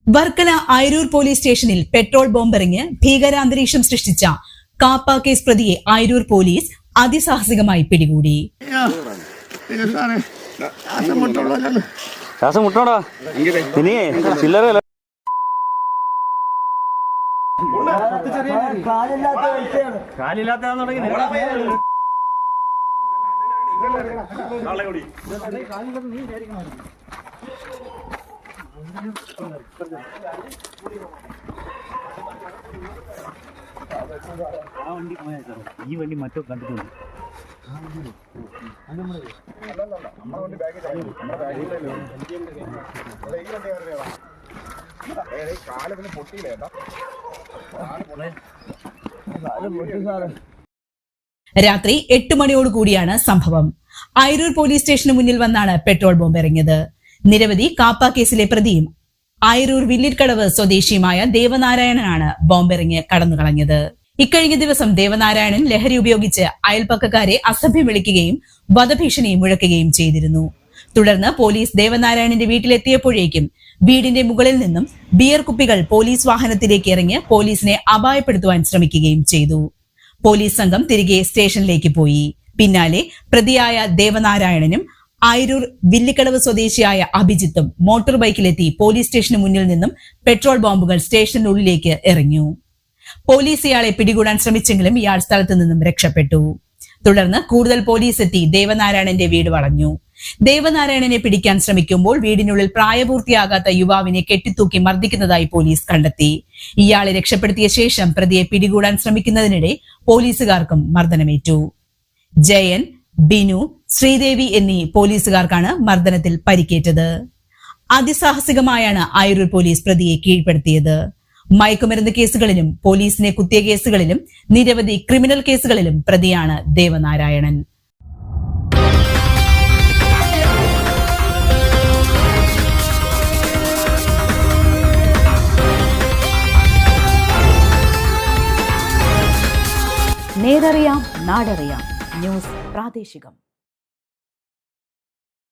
Varkala Ayiroor police സ്റ്റേഷനിൽ petrol ബോംബെറിഞ്ഞ് ഭീകരാന്തരീക്ഷം സൃഷ്ടിച്ച KAAPA case പ്രതിയെ ആയിരൂർ പോലീസ് അതിസാഹസികമായി പിടികൂടി. ഈ വണ്ടി മറ്റോ കണ്ടിട്ടുണ്ട്. രാത്രി 8 മണിയോടുകൂടിയാണ് സംഭവം. ആയിരൂർ പോലീസ് സ്റ്റേഷന് മുന്നിൽ വന്നാണ് പെട്രോൾ ബോംബ് എറിഞ്ഞത്. നിരവധി കാപ്പ കേസിലെ പ്രതിയും ആയിരൂർ വില്ലിക്കടവ് സ്വദേശിയുമായ ദേവനാരായണനാണ് ബോംബെറിഞ്ഞ് കടന്നുകളഞ്ഞത്. ഇക്കഴിഞ്ഞ ദിവസം ദേവനാരായണൻ ലഹരി ഉപയോഗിച്ച് അയൽപ്പക്കക്കാരെ അസഭ്യം വിളിക്കുകയും വധഭീഷണിയും മുഴക്കുകയും ചെയ്തിരുന്നു. തുടർന്ന് പോലീസ് ദേവനാരായണന്റെ വീട്ടിലെത്തിയപ്പോഴേക്കും വീടിന്റെ മുകളിൽ നിന്നും ബിയർ കുപ്പികൾ പോലീസ് വാഹനത്തിലേക്ക് എറിഞ്ഞ് പോലീസിനെ അപായപ്പെടുത്തുവാൻ ശ്രമിക്കുകയും ചെയ്തു. പോലീസ് സംഘം തിരികെ സ്റ്റേഷനിലേക്ക് പോയി. പിന്നാലെ പ്രതിയായ ദേവനാരായണനും ആയിരൂർ വില്ലിക്കടവ് സ്വദേശിയായ അഭിജിത്തും മോട്ടോർ ബൈക്കിലെത്തി പോലീസ് സ്റ്റേഷന് മുന്നിൽ നിന്നും പെട്രോൾ ബോംബുകൾ സ്റ്റേഷനുള്ളിലേക്ക് എറിഞ്ഞു. പോലീസ് ഇയാളെ പിടികൂടാൻ ശ്രമിച്ചെങ്കിലും ഇയാൾ സ്ഥലത്ത് നിന്നും രക്ഷപ്പെട്ടു. തുടർന്ന് കൂടുതൽ പോലീസ് എത്തി ദേവനാരായണന്റെ വീട് വളഞ്ഞു. ദേവനാരായണനെ പിടിക്കാൻ ശ്രമിക്കുമ്പോൾ വീടിനുള്ളിൽ പ്രായപൂർത്തിയാകാത്ത യുവാവിനെ കെട്ടിത്തൂക്കി മർദ്ദിക്കുന്നതായി പോലീസ് കണ്ടെത്തി. ഇയാളെ രക്ഷപ്പെടുത്തിയ ശേഷം പ്രതിയെ പിടികൂടാൻ ശ്രമിക്കുന്നതിനിടെ പോലീസുകാർക്കും മർദ്ദനമേറ്റു. ജയൻ, ബിനു, ശ്രീദേവി എന്നീ പോലീസുകാർക്കാണ് മർദ്ദനത്തിൽ പരിക്കേറ്റത്. അതിസാഹസികമായാണ് ആയിരൂർ പോലീസ് പ്രതിയെ കീഴ്പ്പെടുത്തിയത്. മയക്കുമരുന്ന് കേസുകളിലും പോലീസിനെ കുത്തിയ കേസുകളിലും നിരവധി ക്രിമിനൽ കേസുകളിലും പ്രതിയാണ് ദേവനാരായണൻ. നേരറിയാം നാടറിയാം ന്യൂസ് പ്രാദേശികം.